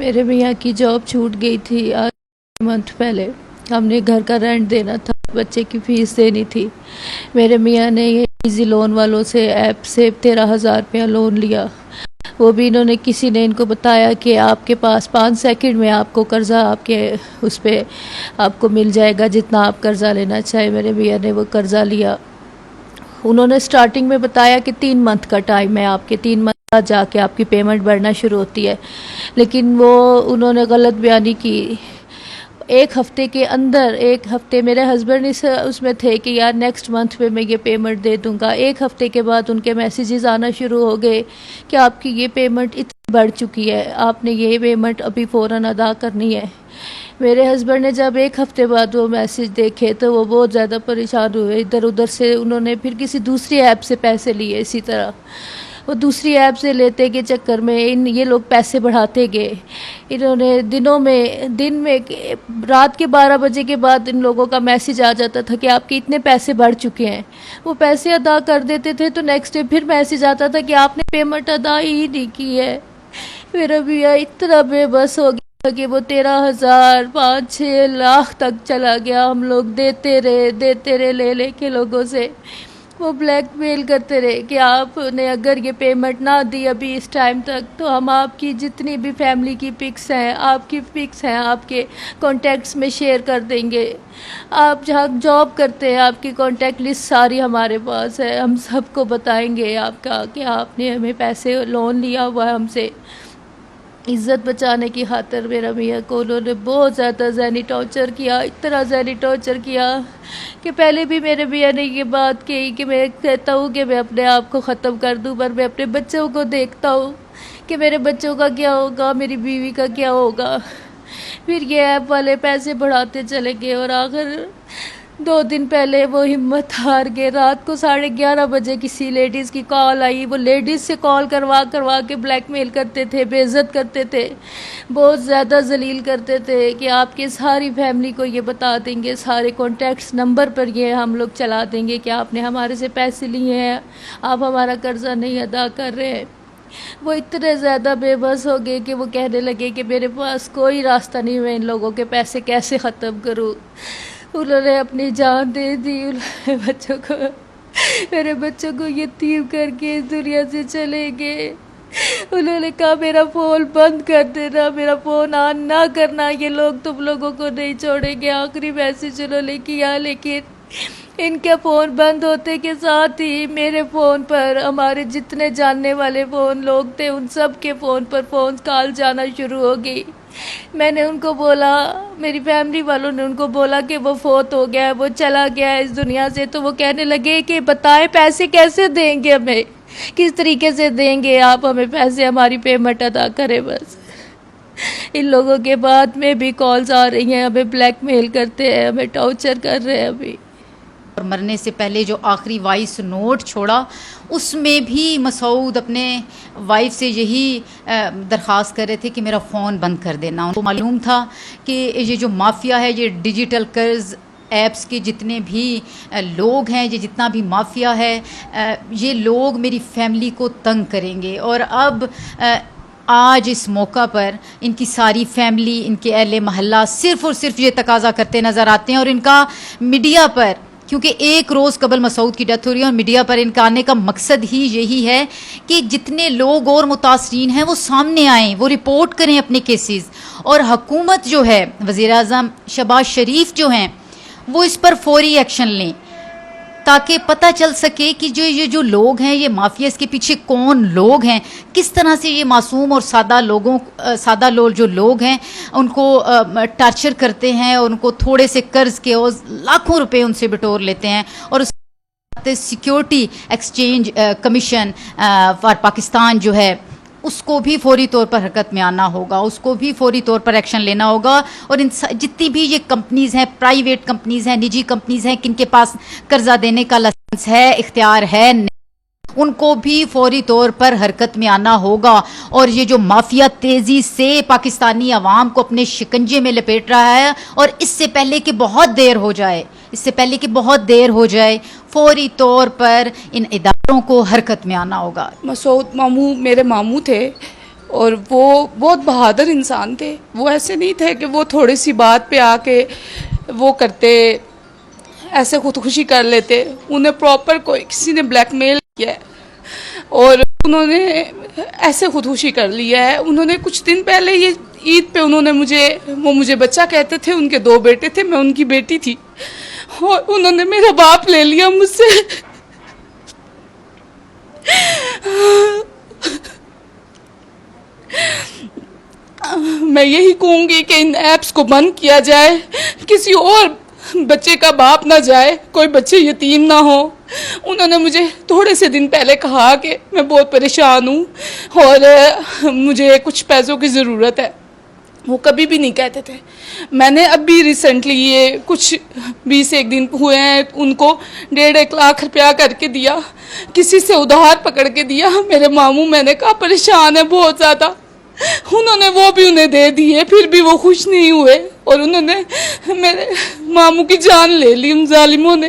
میرے میاں کی جاب چھوٹ گئی تھی آج منتھ پہلے. ہم نے گھر کا رینٹ دینا تھا, بچے کی فیس دینی تھی. میرے میاں نے یہ ایزی لون والوں سے ایپ سے 13,000 روپیہ لون لیا. وہ بھی انہوں نے کسی نے ان کو بتایا کہ آپ کے پاس 5 سیکنڈ میں آپ کو قرضہ آپ کے اس پہ آپ کو مل جائے گا جتنا آپ قرضہ لینا چاہے. میرے میاں نے وہ قرضہ لیا. انہوں نے سٹارٹنگ میں بتایا کہ 3 منتھ کا ٹائم ہے آپ کے, 3 منتھ جا کے آپ کی پیمنٹ بڑھنا شروع ہوتی ہے. لیکن وہ انہوں نے غلط بیانی کی. 1 ہفتے کے اندر, 1 ہفتے میرے ہسبینڈ اس میں تھے کہ یار نیکسٹ منتھ پہ میں یہ پیمنٹ دے دوں گا. 1 ہفتے کے بعد ان کے میسیجز آنا شروع ہو گئے کہ آپ کی یہ پیمنٹ اتنی بڑھ چکی ہے, آپ نے یہ پیمنٹ ابھی فوراً ادا کرنی ہے. میرے ہسبینڈ نے جب 1 ہفتے بعد وہ میسیج دیکھے تو وہ بہت زیادہ پریشان ہوئے. ادھر ادھر سے انہوں نے پھر کسی دوسری ایپ سے پیسے لیے. اسی طرح وہ دوسری ایپ سے لیتے کے چکر میں یہ لوگ پیسے بڑھاتے گئے. انہوں نے دن میں رات کے 12 بجے کے بعد ان لوگوں کا میسیج آ جاتا تھا کہ آپ کے اتنے پیسے بڑھ چکے ہیں. وہ پیسے ادا کر دیتے تھے تو نیکسٹ ڈے پھر میسیج آتا تھا کہ آپ نے پیمنٹ ادا ہی نہیں کی ہے. میرا بھیا اتنا بے بس ہو گیا کہ وہ 13,000 5-6 لاکھ تک چلا گیا. ہم لوگ دیتے رہے لے کے لوگوں سے. وہ بلیک میل کرتے رہے کہ آپ نے اگر یہ پیمنٹ نہ دی ابھی اس ٹائم تک تو ہم آپ کی جتنی بھی فیملی کی پکس ہیں, آپ کی پکس ہیں, آپ کے کانٹیکٹس میں شیئر کر دیں گے. آپ جہاں جاب کرتے ہیں آپ کی کانٹیکٹ لسٹ ساری ہمارے پاس ہے, ہم سب کو بتائیں گے آپ کا کہ آپ نے ہمیں پیسے لون لیا ہوا ہے ہم سے. عزت بچانے کی خاطر میرا میاں کو انہوں نے بہت زیادہ ذہنی ٹارچر کیا. اتنا ذہنی ٹارچر کیا کہ پہلے بھی میرے میاں نے یہ بات کہی کہ میں کہتا ہوں کہ میں اپنے آپ کو ختم کر دوں, پر میں اپنے بچوں کو دیکھتا ہوں کہ میرے بچوں کا کیا ہوگا, میری بیوی کا کیا ہوگا. پھر یہ ایپ والے پیسے بڑھاتے چلے گئے اور آخر 2 دن پہلے وہ ہمت ہار گئے. رات کو 11:30 بجے کسی لیڈیز کی کال آئی. وہ لیڈیز سے کال کروا کے بلیک میل کرتے تھے, بے عزت کرتے تھے, بہت زیادہ ذلیل کرتے تھے کہ آپ کی ساری فیملی کو یہ بتا دیں گے, سارے کانٹیکٹس نمبر پر یہ ہم لوگ چلا دیں گے کہ آپ نے ہمارے سے پیسے لیے ہیں, آپ ہمارا قرضہ نہیں ادا کر رہے ہیں. وہ اتنے زیادہ بے بس ہو گئے کہ وہ کہنے لگے کہ میرے پاس کوئی راستہ نہیں, میں ان لوگوں کے پیسے کیسے ختم کروں. انہوں نے اپنی جان دے دی. میرے بچوں کو یتیم کر کے اس دنیا سے چلے گئے. انہوں نے کہا میرا فون بند کر دینا, میرا فون آن نہ کرنا, یہ لوگ تم لوگوں کو نہیں چھوڑیں گے. آخری میسیج انہوں نے کیا, لیکن ان کے فون بند ہوتے کے ساتھ ہی میرے فون پر ہمارے جتنے جاننے والے فون لوگ تھے ان سب کے فون پر فون کال جانا شروع ہو گئی. میں نے ان کو بولا, میری فیملی والوں نے ان کو بولا کہ وہ فوت ہو گیا ہے, وہ چلا گیا ہے اس دنیا سے. تو وہ کہنے لگے کہ بتائیں پیسے کیسے دیں گے, ہمیں کس طریقے سے دیں گے, آپ ہمیں پیسے, ہماری پیمنٹ ادا کریں بس. ان لوگوں کے بعد میں بھی کالز آ رہی ہیں, ہمیں بلیک میل کرتے ہیں, ہمیں ٹارچر کر رہے ہیں. ابھی اور مرنے سے پہلے جو آخری وائس نوٹ چھوڑا اس میں بھی مسعود اپنے وائف سے یہی درخواست کر رہے تھے کہ میرا فون بند کر دینا. ان کو معلوم تھا کہ یہ جو مافیا ہے, یہ ڈیجیٹل قرض ایپس کے جتنے بھی لوگ ہیں, یہ جتنا بھی مافیا ہے, یہ لوگ میری فیملی کو تنگ کریں گے. اور اب آج اس موقع پر ان کی ساری فیملی, ان کے اہل محلہ صرف اور صرف یہ تقاضا کرتے نظر آتے ہیں. اور ان کا میڈیا پر, کیونکہ 1 روز قبل مسعود کی ڈیتھ ہو رہی ہے, اور میڈیا پر ان کا آنے کا مقصد ہی یہی ہے کہ جتنے لوگ اور متاثرین ہیں وہ سامنے آئیں, وہ رپورٹ کریں اپنے کیسز. اور حکومت جو ہے, وزیر اعظم شہباز شریف جو ہیں, وہ اس پر فوری ایکشن لیں تاکہ پتہ چل سکے کہ یہ جو لوگ ہیں, یہ مافیا, اس کے پیچھے کون لوگ ہیں, کس طرح سے یہ معصوم اور سادہ لوگ جو لوگ ہیں ان کو ٹارچر کرتے ہیں, اور ان کو تھوڑے سے قرض کے اور لاکھوں روپے ان سے بٹور لیتے ہیں. اور security exchange commission for Pakistan جو ہے, اس کو بھی فوری طور پر حرکت میں آنا ہوگا, اس کو بھی فوری طور پر ایکشن لینا ہوگا. اور جتنی بھی یہ کمپنیز ہیں, پرائیویٹ کمپنیز ہیں, نجی کمپنیز ہیں, کن کے پاس قرضہ دینے کا لائسنس ہے, اختیار ہے, ان کو بھی فوری طور پر حرکت میں آنا ہوگا. اور یہ جو مافیا تیزی سے پاکستانی عوام کو اپنے شکنجے میں لپیٹ رہا ہے, اور اس سے پہلے کہ بہت دیر ہو جائے فوری طور پر ان اداروں کو حرکت میں آنا ہوگا. مسعود ماموں میرے ماموں تھے, اور وہ بہت بہادر انسان تھے. وہ ایسے نہیں تھے کہ وہ تھوڑی سی بات پہ آ کے وہ کرتے, ایسے خودکشی کر لیتے. انہیں پراپر کوئی کسی نے بلیک میل کیا ہے اور انہوں نے ایسے خودکشی کر لیا ہے. انہوں نے کچھ دن پہلے یہ عید پہ انہوں نے مجھے بچہ کہتے تھے. ان کے 2 بیٹے تھے, میں ان کی بیٹی تھی, اور انہوں نے میرا باپ لے لیا مجھ سے. میں یہی کہوں گی کہ ان ایپس کو بند کیا جائے, کسی اور بچے کا باپ نہ جائے, کوئی بچے یتیم نہ ہو. انہوں نے مجھے تھوڑے سے دن پہلے کہا کہ میں بہت پریشان ہوں اور مجھے کچھ پیسوں کی ضرورت ہے. وہ کبھی بھی نہیں کہتے تھے. میں نے اب بھی ریسنٹلی یہ کچھ 20 دن ہوئے ہیں ان کو 1.5 لاکھ روپیہ کر کے دیا, کسی سے ادھار پکڑ کے دیا. میرے ماموں, میں نے کہا پریشان ہے بہت زیادہ. انہوں نے وہ بھی انہیں دے دیے, پھر بھی وہ خوش نہیں ہوئے اور انہوں نے میرے ماموں کی جان لے لی ان ظالموں نے.